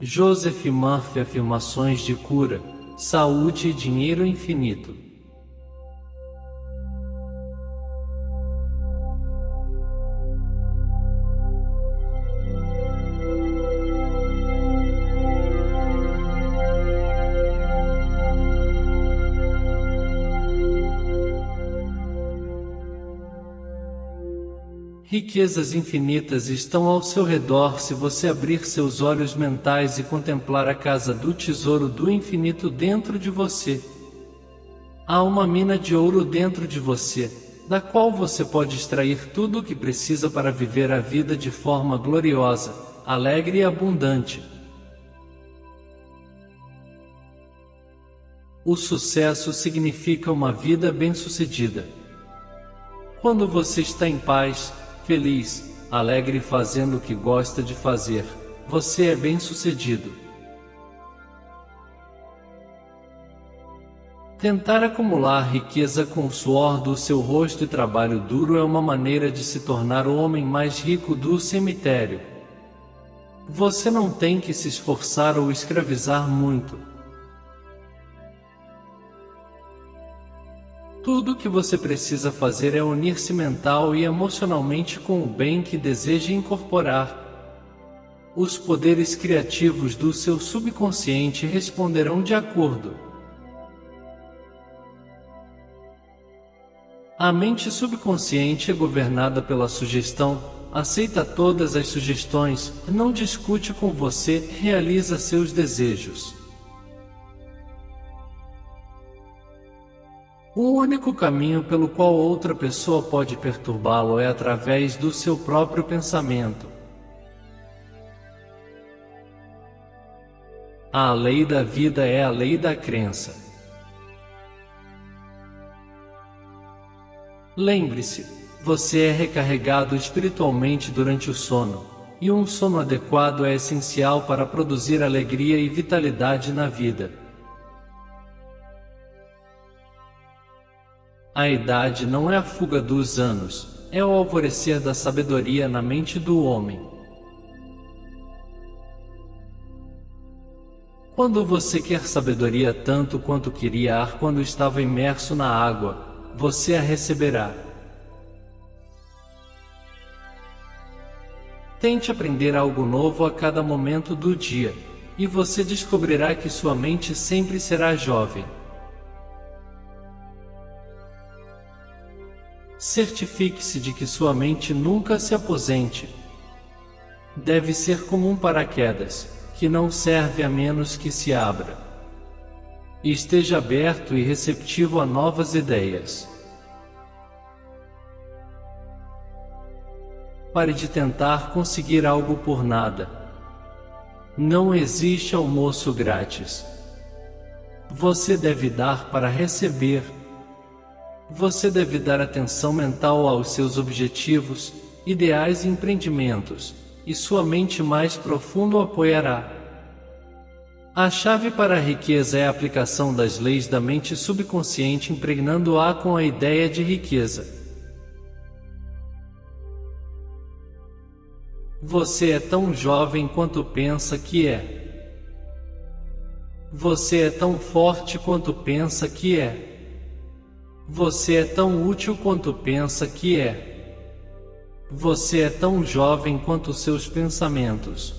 Joseph Murphy. Afirmações de cura, saúde e dinheiro infinito. Riquezas infinitas estão ao seu redor se você abrir seus olhos mentais e contemplar a casa do tesouro do infinito dentro de você. Há uma mina de ouro dentro de você, da qual você pode extrair tudo o que precisa para viver a vida de forma gloriosa, alegre e abundante. O sucesso significa uma vida bem-sucedida. Quando você está em paz, feliz, alegre e fazendo o que gosta de fazer, você é bem-sucedido. Tentar acumular riqueza com o suor do seu rosto e trabalho duro é uma maneira de se tornar o homem mais rico do cemitério. Você não tem que se esforçar ou escravizar muito. Tudo o que você precisa fazer é unir-se mental e emocionalmente com o bem que deseja incorporar. Os poderes criativos do seu subconsciente responderão de acordo. A mente subconsciente é governada pela sugestão, aceita todas as sugestões, não discute com você, realiza seus desejos. O único caminho pelo qual outra pessoa pode perturbá-lo é através do seu próprio pensamento. A lei da vida é a lei da crença. Lembre-se, você é recarregado espiritualmente durante o sono, e um sono adequado é essencial para produzir alegria e vitalidade na vida. A idade não é a fuga dos anos, é o alvorecer da sabedoria na mente do homem. Quando você quer sabedoria tanto quanto queria ar quando estava imerso na água, você a receberá. Tente aprender algo novo a cada momento do dia, e você descobrirá que sua mente sempre será jovem. Certifique-se de que sua mente nunca se aposente. Deve ser como um paraquedas, que não serve a menos que se abra. E esteja aberto e receptivo a novas ideias. Pare de tentar conseguir algo por nada. Não existe almoço grátis. Você deve dar para receber. Você deve dar atenção mental aos seus objetivos, ideais e empreendimentos, e sua mente mais profunda o apoiará. A chave para a riqueza é a aplicação das leis da mente subconsciente, impregnando-a com a ideia de riqueza. Você é tão jovem quanto pensa que é. Você é tão forte quanto pensa que é. Você é tão útil quanto pensa que é. Você é tão jovem quanto seus pensamentos.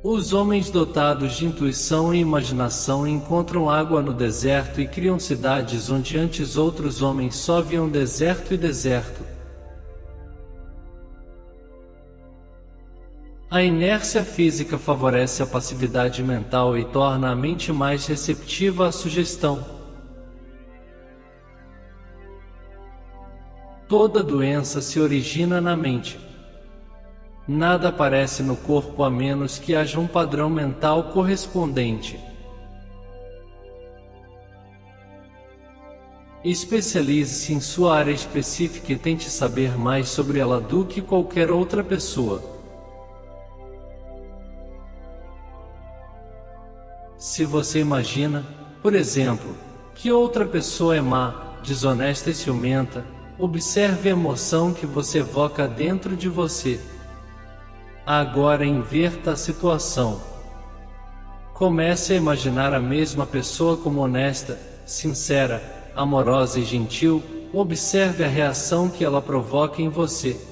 Os homens dotados de intuição e imaginação encontram água no deserto e criam cidades onde antes outros homens só viam deserto e deserto. A inércia física favorece a passividade mental e torna a mente mais receptiva à sugestão. Toda doença se origina na mente. Nada aparece no corpo a menos que haja um padrão mental correspondente. Especialize-se em sua área específica e tente saber mais sobre ela do que qualquer outra pessoa. Se você imagina, por exemplo, que outra pessoa é má, desonesta e ciumenta, observe a emoção que você evoca dentro de você. Agora inverta a situação. Comece a imaginar a mesma pessoa como honesta, sincera, amorosa e gentil. Observe a reação que ela provoca em você.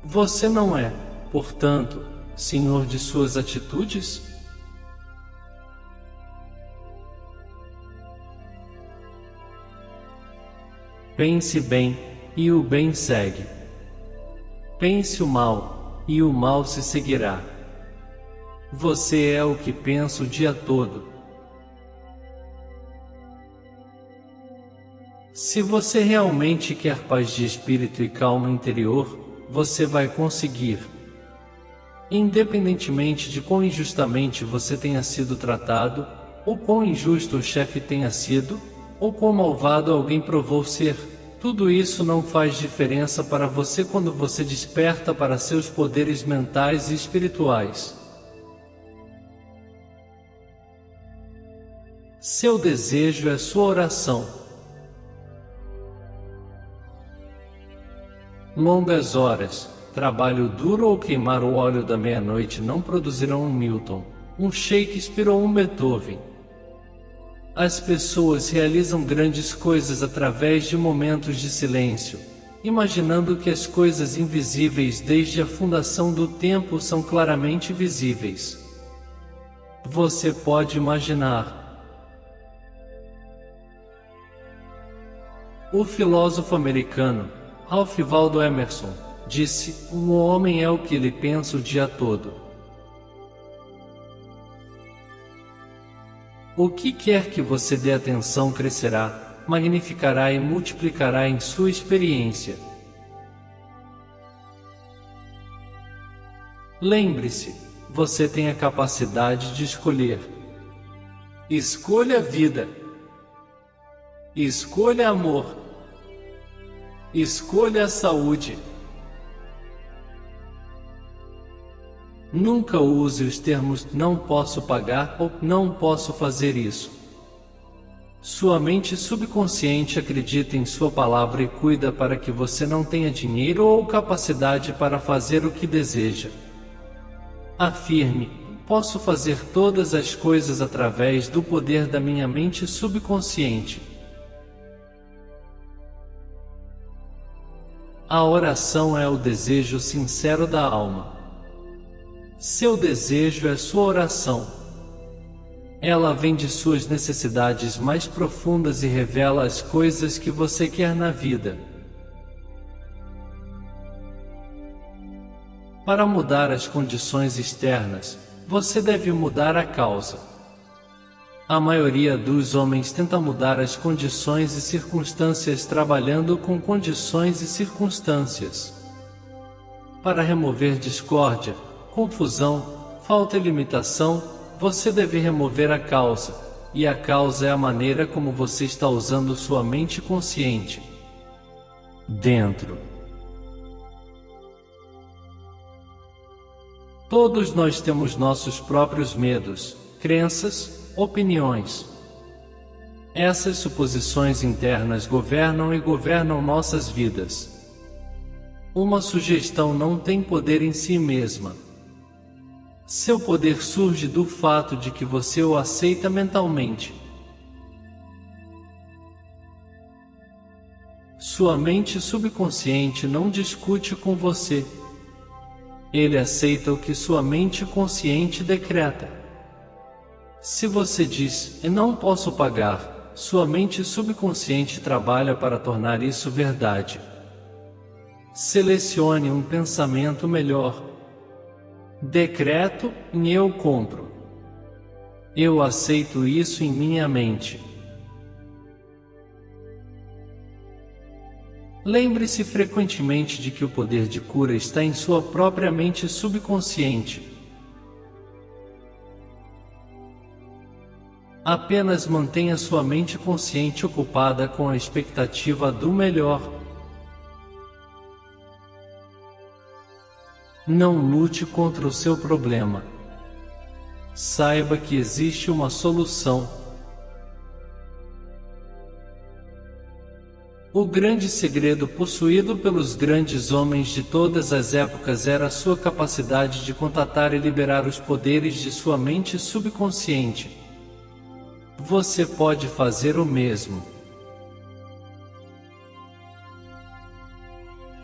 Você não é, portanto, senhor de suas atitudes? Pense bem, e o bem segue. Pense o mal, e o mal se seguirá. Você é o que pensa o dia todo. Se você realmente quer paz de espírito e calma interior, você vai conseguir. Independentemente de quão injustamente você tenha sido tratado, ou quão injusto o chefe tenha sido, ou quão malvado alguém provou ser, tudo isso não faz diferença para você quando você desperta para seus poderes mentais e espirituais. Seu desejo é sua oração. Longas horas, trabalho duro ou queimar o óleo da meia-noite não produzirão um Milton, um Shakespeare ou um Beethoven. As pessoas realizam grandes coisas através de momentos de silêncio, imaginando que as coisas invisíveis desde a fundação do tempo são claramente visíveis. Você pode imaginar. O filósofo americano Ralph Waldo Emerson disse: "Um homem é o que ele pensa o dia todo." O que quer que você dê atenção crescerá, magnificará e multiplicará em sua experiência. Lembre-se, você tem a capacidade de escolher. Escolha a vida. Escolha amor. Escolha a saúde. Nunca use os termos "não posso pagar" ou "não posso fazer isso". Sua mente subconsciente acredita em sua palavra e cuida para que você não tenha dinheiro ou capacidade para fazer o que deseja. Afirme: "Posso fazer todas as coisas através do poder da minha mente subconsciente." A oração é o desejo sincero da alma. Seu desejo é sua oração. Ela vem de suas necessidades mais profundas e revela as coisas que você quer na vida. Para mudar as condições externas, você deve mudar a causa. A maioria dos homens tenta mudar as condições e circunstâncias trabalhando com condições e circunstâncias. Para remover discórdia, confusão, falta e limitação, você deve remover a causa, e a causa é a maneira como você está usando sua mente consciente. Dentro. Todos nós temos nossos próprios medos, crenças, opiniões. Essas suposições internas governam e governam nossas vidas. Uma sugestão não tem poder em si mesma. Seu poder surge do fato de que você o aceita mentalmente. Sua mente subconsciente não discute com você. Ele aceita o que sua mente consciente decreta. Se você diz: "Eu não posso pagar", sua mente subconsciente trabalha para tornar isso verdade. Selecione um pensamento melhor. Decreto: "Eu compro. Eu aceito isso em minha mente." Lembre-se frequentemente de que o poder de cura está em sua própria mente subconsciente. Apenas mantenha sua mente consciente ocupada com a expectativa do melhor. Não lute contra o seu problema. Saiba que existe uma solução. O grande segredo possuído pelos grandes homens de todas as épocas era sua capacidade de contatar e liberar os poderes de sua mente subconsciente. Você pode fazer o mesmo.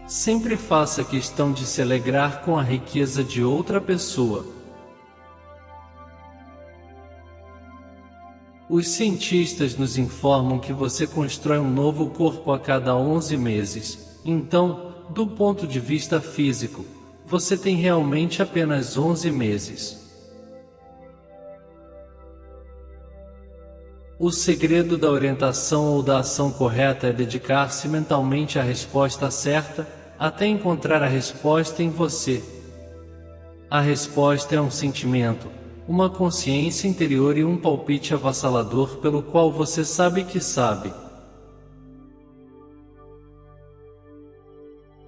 Sempre faça questão de se alegrar com a riqueza de outra pessoa. Os cientistas nos informam que você constrói um novo corpo a cada 11 meses. Então, do ponto de vista físico, você tem realmente apenas 11 meses. O segredo da orientação ou da ação correta é dedicar-se mentalmente à resposta certa, até encontrar a resposta em você. A resposta é um sentimento, uma consciência interior e um palpite avassalador pelo qual você sabe que sabe.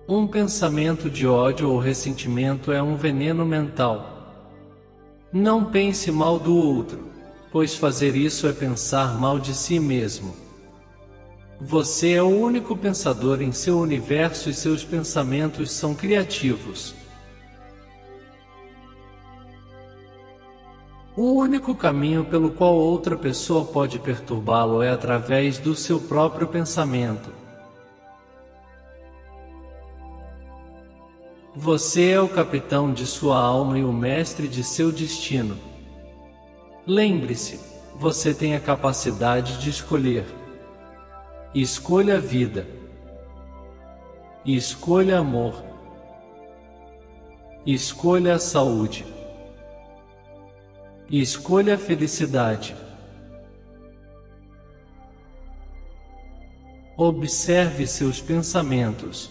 Um pensamento de ódio ou ressentimento é um veneno mental. Não pense mal do outro, pois fazer isso é pensar mal de si mesmo. Você é o único pensador em seu universo e seus pensamentos são criativos. O único caminho pelo qual outra pessoa pode perturbá-lo é através do seu próprio pensamento. Você é o capitão de sua alma e o mestre de seu destino. Lembre-se, você tem a capacidade de escolher. Escolha a vida. Escolha amor. Escolha a saúde. Escolha a felicidade. Observe seus pensamentos.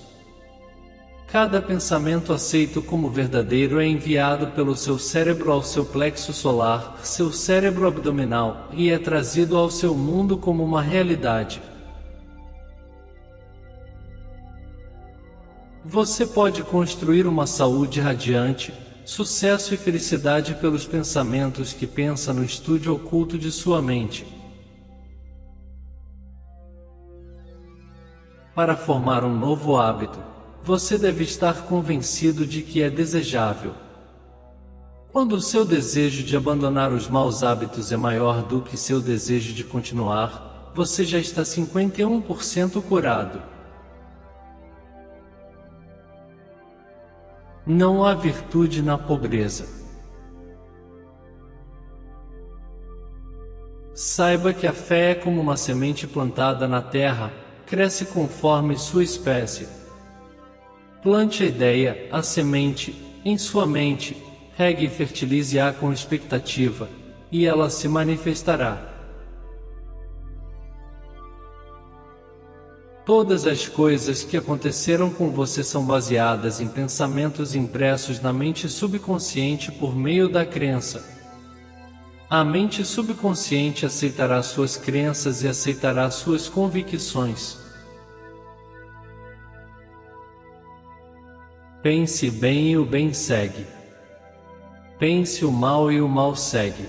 Cada pensamento aceito como verdadeiro é enviado pelo seu cérebro ao seu plexo solar, seu cérebro abdominal, e é trazido ao seu mundo como uma realidade. Você pode construir uma saúde radiante, sucesso e felicidade pelos pensamentos que pensa no estúdio oculto de sua mente. Para formar um novo hábito, você deve estar convencido de que é desejável. Quando o seu desejo de abandonar os maus hábitos é maior do que seu desejo de continuar, você já está 51% curado. Não há virtude na pobreza. Saiba que a fé é como uma semente plantada na terra, cresce conforme sua espécie. Plante a ideia, a semente, em sua mente, regue e fertilize-a com expectativa, e ela se manifestará. Todas as coisas que aconteceram com você são baseadas em pensamentos impressos na mente subconsciente por meio da crença. A mente subconsciente aceitará suas crenças e aceitará suas convicções. Pense bem e o bem segue. Pense o mal e o mal segue.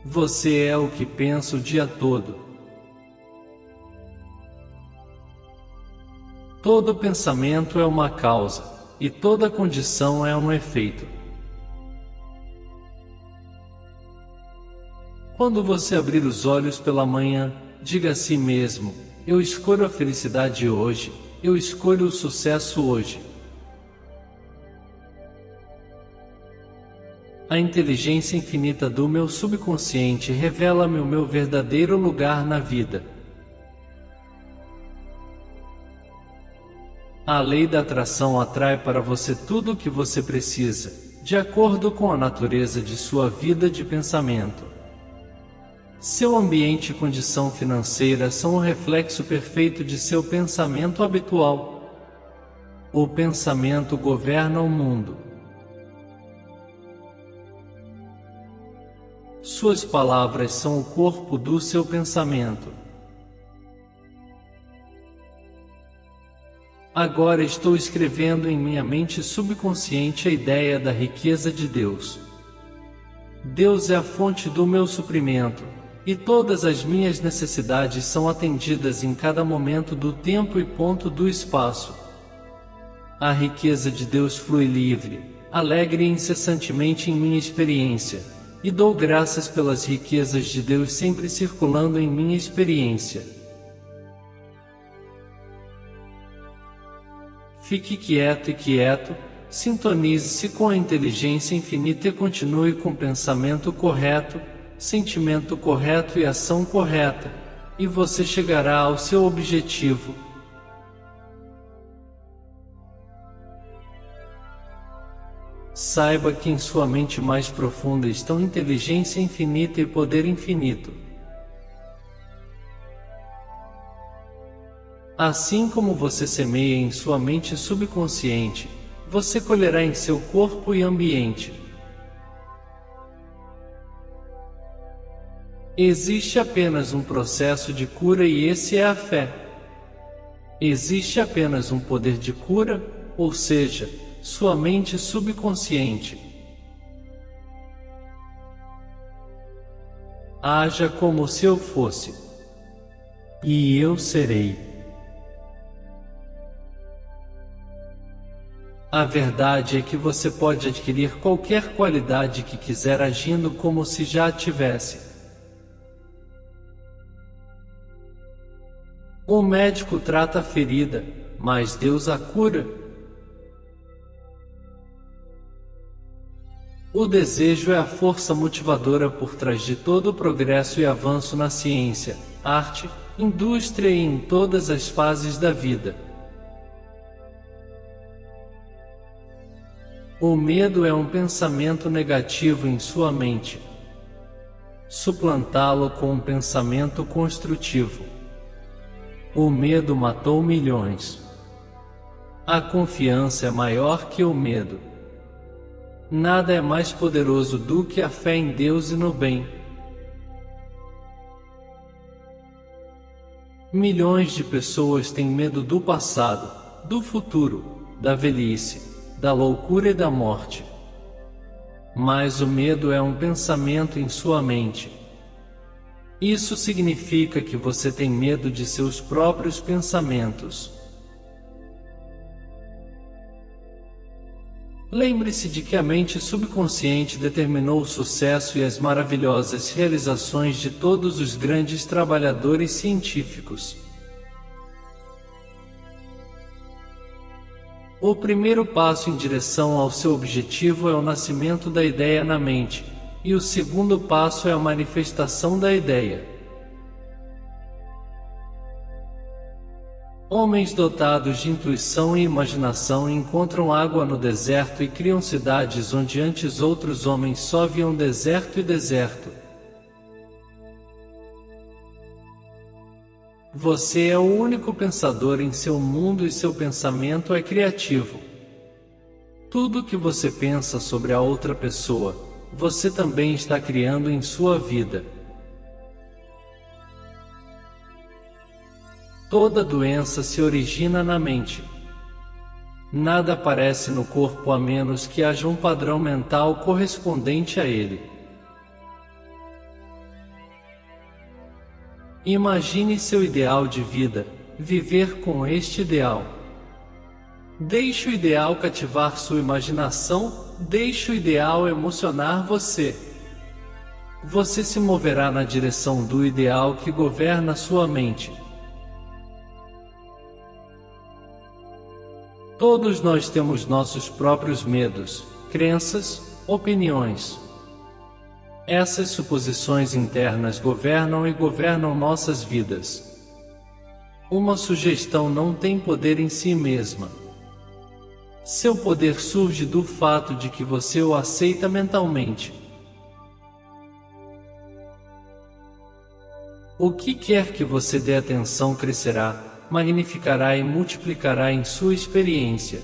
Você é o que pensa o dia todo. Todo pensamento é uma causa, e toda condição é um efeito. Quando você abrir os olhos pela manhã, diga a si mesmo: eu escolho a felicidade hoje, eu escolho o sucesso hoje. A inteligência infinita do meu subconsciente revela-me o meu verdadeiro lugar na vida. A lei da atração atrai para você tudo o que você precisa, de acordo com a natureza de sua vida de pensamento. Seu ambiente e condição financeira são um reflexo perfeito de seu pensamento habitual. O pensamento governa o mundo. Suas palavras são o corpo do seu pensamento. Agora estou escrevendo em minha mente subconsciente a ideia da riqueza de Deus. Deus é a fonte do meu suprimento, e todas as minhas necessidades são atendidas em cada momento do tempo e ponto do espaço. A riqueza de Deus flui livre, alegre e incessantemente em minha experiência, e dou graças pelas riquezas de Deus sempre circulando em minha experiência. Fique quieto e quieto, sintonize-se com a inteligência infinita e continue com pensamento correto, sentimento correto e ação correta, e você chegará ao seu objetivo. Saiba que em sua mente mais profunda estão inteligência infinita e poder infinito. Assim como você semeia em sua mente subconsciente, você colherá em seu corpo e ambiente. Existe apenas um processo de cura e esse é a fé. Existe apenas um poder de cura, ou seja, sua mente subconsciente. Haja como se eu fosse, e eu serei. A verdade é que você pode adquirir qualquer qualidade que quiser agindo como se já a tivesse. O médico trata a ferida, mas Deus a cura. O desejo é a força motivadora por trás de todo o progresso e avanço na ciência, arte, indústria e em todas as fases da vida. O medo é um pensamento negativo em sua mente. Suplantá-lo com um pensamento construtivo. O medo matou milhões. A confiança é maior que o medo. Nada é mais poderoso do que a fé em Deus e no bem. Milhões de pessoas têm medo do passado, do futuro, da velhice, da loucura e da morte. Mas o medo é um pensamento em sua mente. Isso significa que você tem medo de seus próprios pensamentos. Lembre-se de que a mente subconsciente determinou o sucesso e as maravilhosas realizações de todos os grandes trabalhadores científicos. O primeiro passo em direção ao seu objetivo é o nascimento da ideia na mente, e o segundo passo é a manifestação da ideia. Homens dotados de intuição e imaginação encontram água no deserto e criam cidades onde antes outros homens só viam deserto e deserto. Você é o único pensador em seu mundo e seu pensamento é criativo. Tudo que você pensa sobre a outra pessoa, você também está criando em sua vida. Toda doença se origina na mente. Nada aparece no corpo a menos que haja um padrão mental correspondente a ele. Imagine seu ideal de vida, viver com este ideal. Deixe o ideal cativar sua imaginação, deixe o ideal emocionar você. Você se moverá na direção do ideal que governa sua mente. Todos nós temos nossos próprios medos, crenças, opiniões. Essas suposições internas governam e governam nossas vidas. Uma sugestão não tem poder em si mesma. Seu poder surge do fato de que você o aceita mentalmente. O que quer que você dê atenção crescerá, magnificará e multiplicará em sua experiência.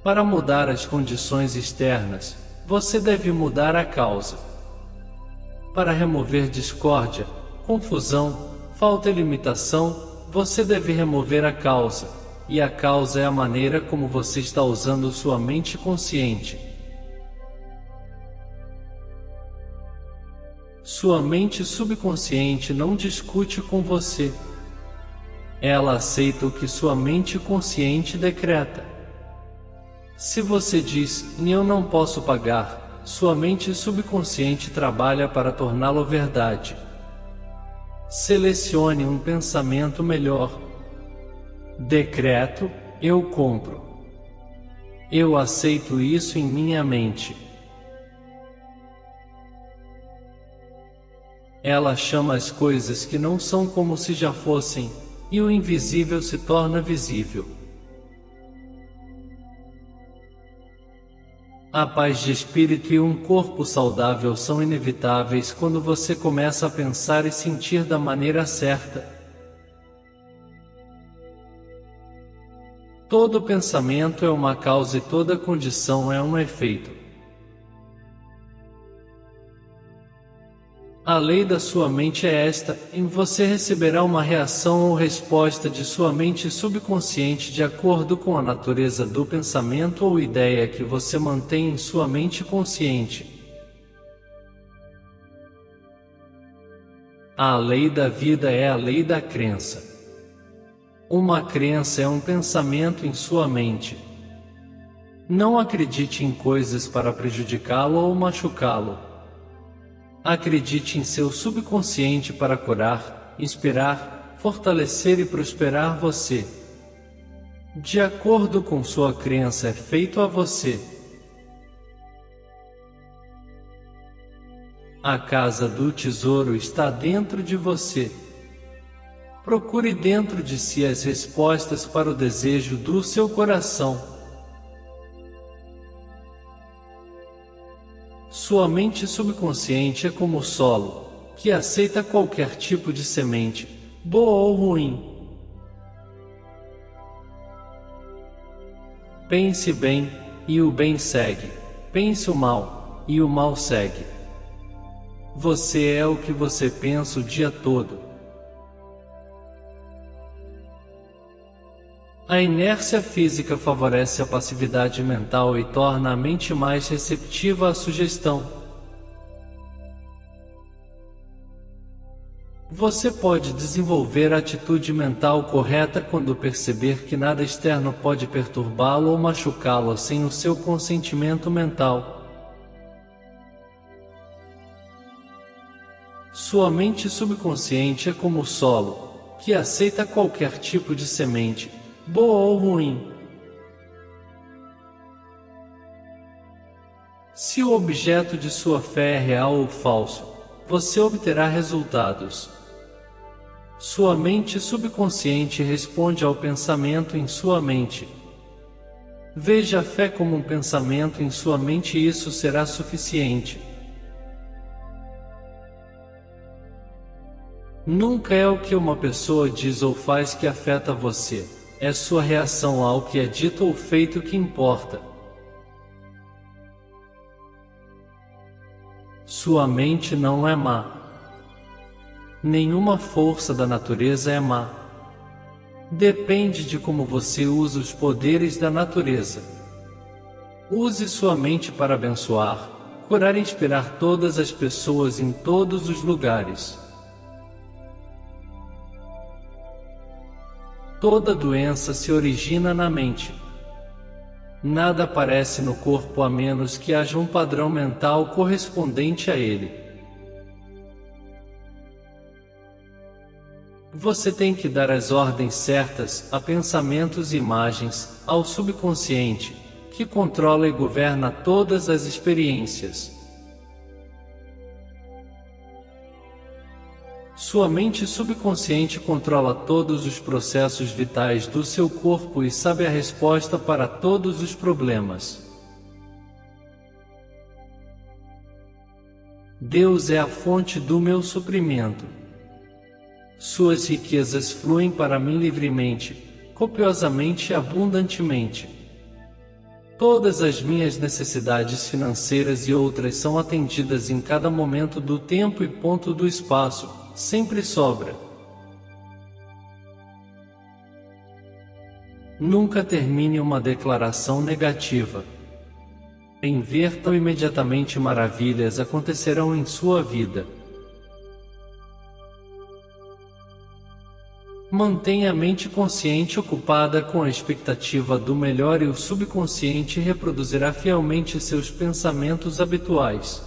Para mudar as condições externas, você deve mudar a causa. Para remover discórdia, confusão, falta e limitação, você deve remover a causa, e a causa é a maneira como você está usando sua mente consciente. Sua mente subconsciente não discute com você. Ela aceita o que sua mente consciente decreta. Se você diz, eu não posso pagar, sua mente subconsciente trabalha para torná-lo verdade. Selecione um pensamento melhor. Decreto, eu compro. Eu aceito isso em minha mente. Ela chama as coisas que não são como se já fossem, e o invisível se torna visível. A paz de espírito e um corpo saudável são inevitáveis quando você começa a pensar e sentir da maneira certa. Todo pensamento é uma causa e toda condição é um efeito. A lei da sua mente é esta: em você receberá uma reação ou resposta de sua mente subconsciente de acordo com a natureza do pensamento ou ideia que você mantém em sua mente consciente. A lei da vida é a lei da crença. Uma crença é um pensamento em sua mente. Não acredite em coisas para prejudicá-lo ou machucá-lo. Acredite em seu subconsciente para curar, inspirar, fortalecer e prosperar você. De acordo com sua crença é feito a você. A casa do tesouro está dentro de você. Procure dentro de si as respostas para o desejo do seu coração. Sua mente subconsciente é como o solo, que aceita qualquer tipo de semente, boa ou ruim. Pense bem, e o bem segue. Pense o mal, e o mal segue. Você é o que você pensa o dia todo. A inércia física favorece a passividade mental e torna a mente mais receptiva à sugestão. Você pode desenvolver a atitude mental correta quando perceber que nada externo pode perturbá-lo ou machucá-lo sem o seu consentimento mental. Sua mente subconsciente é como o solo, que aceita qualquer tipo de semente, boa ou ruim. Se o objeto de sua fé é real ou falso, você obterá resultados. Sua mente subconsciente responde ao pensamento em sua mente. Veja a fé como um pensamento em sua mente e isso será suficiente. Nunca é o que uma pessoa diz ou faz que afeta você. É sua reação ao que é dito ou feito que importa. Sua mente não é má. Nenhuma força da natureza é má. Depende de como você usa os poderes da natureza. Use sua mente para abençoar, curar e inspirar todas as pessoas em todos os lugares. Toda doença se origina na mente. Nada aparece no corpo a menos que haja um padrão mental correspondente a ele. Você tem que dar as ordens certas a pensamentos e imagens, ao subconsciente, que controla e governa todas as experiências. Sua mente subconsciente controla todos os processos vitais do seu corpo e sabe a resposta para todos os problemas. Deus é a fonte do meu suprimento. Suas riquezas fluem para mim livremente, copiosamente e abundantemente. Todas as minhas necessidades financeiras e outras são atendidas em cada momento do tempo e ponto do espaço. Sempre sobra. Nunca termine uma declaração negativa. Inverta imediatamente, maravilhas acontecerão em sua vida. Mantenha a mente consciente ocupada com a expectativa do melhor e o subconsciente reproduzirá fielmente seus pensamentos habituais.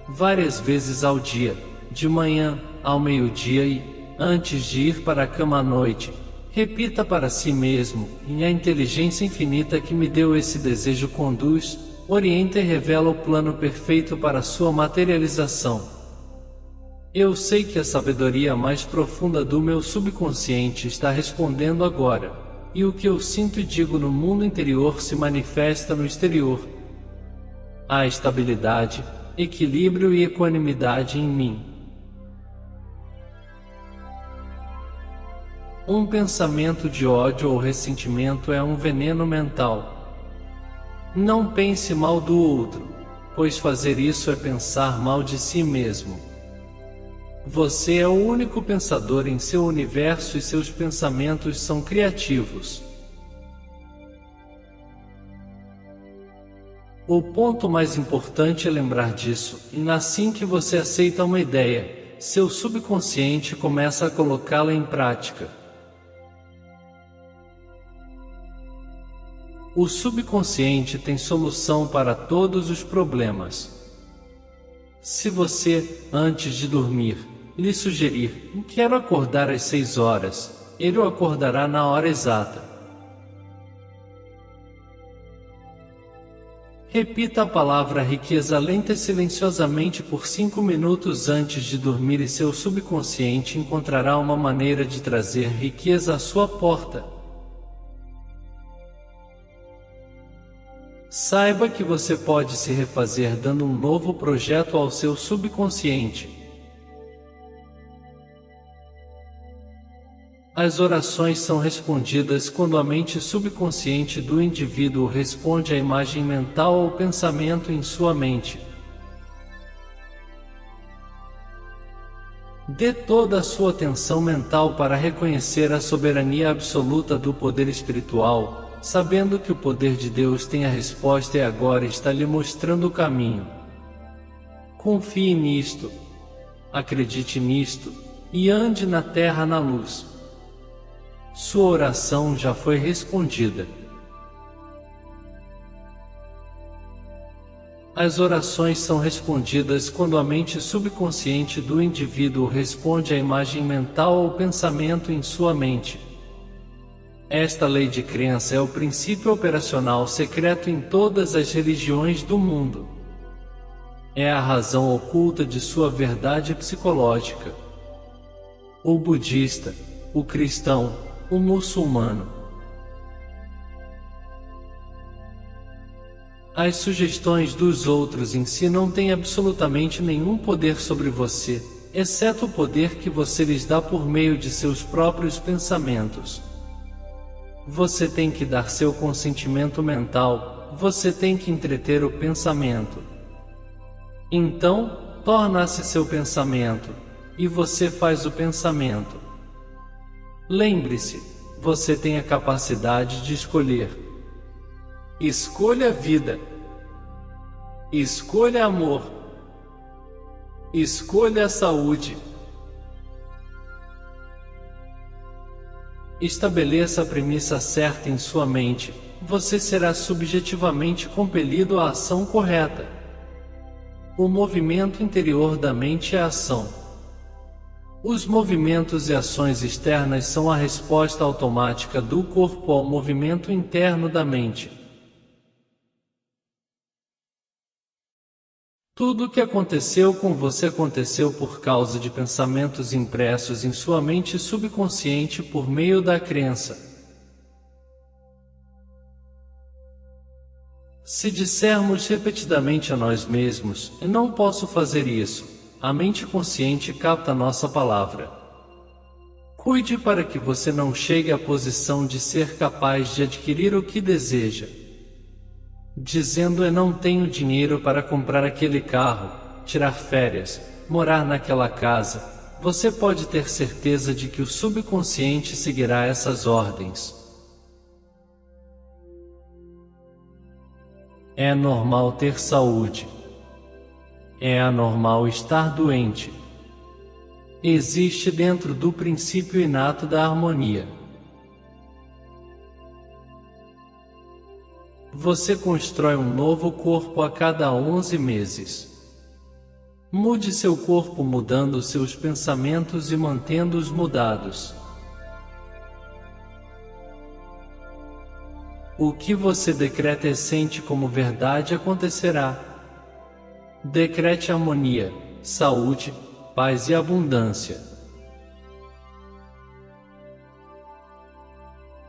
Várias vezes ao dia, de manhã, ao meio-dia e, antes de ir para a cama à noite, repita para si mesmo: e a inteligência infinita que me deu esse desejo conduz, orienta e revela o plano perfeito para sua materialização. Eu sei que a sabedoria mais profunda do meu subconsciente está respondendo agora, e o que eu sinto e digo no mundo interior se manifesta no exterior. Há estabilidade, equilíbrio e equanimidade em mim. Um pensamento de ódio ou ressentimento é um veneno mental. Não pense mal do outro, pois fazer isso é pensar mal de si mesmo. Você é o único pensador em seu universo e seus pensamentos são criativos. O ponto mais importante é lembrar disso, e assim que você aceita uma ideia, seu subconsciente começa a colocá-la em prática. O subconsciente tem solução para todos os problemas. Se você, antes de dormir, lhe sugerir: quero acordar às 6 horas, ele o acordará na hora exata. Repita a palavra riqueza lenta e silenciosamente por 5 minutos antes de dormir e seu subconsciente encontrará uma maneira de trazer riqueza à sua porta. Saiba que você pode se refazer dando um novo projeto ao seu subconsciente. As orações são respondidas quando a mente subconsciente do indivíduo responde à imagem mental ou pensamento em sua mente. Dê toda a sua atenção mental para reconhecer a soberania absoluta do poder espiritual, sabendo que o poder de Deus tem a resposta e agora está lhe mostrando o caminho. Confie nisto, acredite nisto, e ande na terra na luz. Sua oração já foi respondida. As orações são respondidas quando a mente subconsciente do indivíduo responde à imagem mental ou pensamento em sua mente. Esta lei de crença é o princípio operacional secreto em todas as religiões do mundo. É a razão oculta de sua verdade psicológica. O budista, o cristão, o muçulmano. As sugestões dos outros em si não têm absolutamente nenhum poder sobre você, exceto o poder que você lhes dá por meio de seus próprios pensamentos. Você tem que dar seu consentimento mental, você tem que entreter o pensamento. Então, torna-se seu pensamento, e você faz o pensamento. Lembre-se, você tem a capacidade de escolher. Escolha a vida. Escolha amor. Escolha a saúde. Estabeleça a premissa certa em sua mente, você será subjetivamente compelido à ação correta. O movimento interior da mente é a ação. Os movimentos e ações externas são a resposta automática do corpo ao movimento interno da mente. Tudo o que aconteceu com você aconteceu por causa de pensamentos impressos em sua mente subconsciente por meio da crença. Se dissermos repetidamente a nós mesmos: eu não posso fazer isso, a mente consciente capta nossa palavra. Cuide para que você não chegue à posição de ser capaz de adquirir o que deseja. Dizendo: eu não tenho dinheiro para comprar aquele carro, tirar férias, morar naquela casa, você pode ter certeza de que o subconsciente seguirá essas ordens. É normal ter saúde. É anormal estar doente. existe dentro do princípio inato da harmonia. Você constrói um novo corpo a cada 11 meses. Mude seu corpo mudando seus pensamentos e mantendo-os mudados. O que você decreta e sente como verdade acontecerá. Decrete harmonia, saúde, paz e abundância.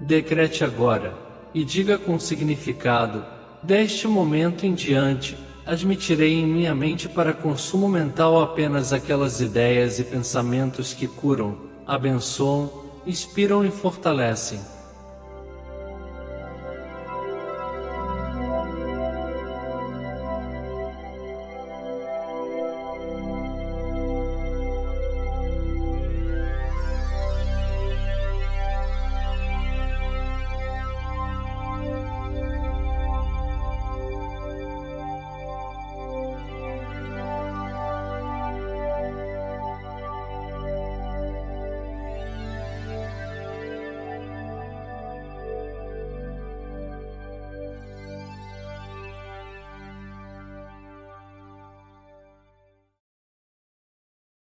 Decrete agora, e diga com significado: deste momento em diante, admitirei em minha mente para consumo mental apenas aquelas ideias e pensamentos que curam, abençoam, inspiram e fortalecem.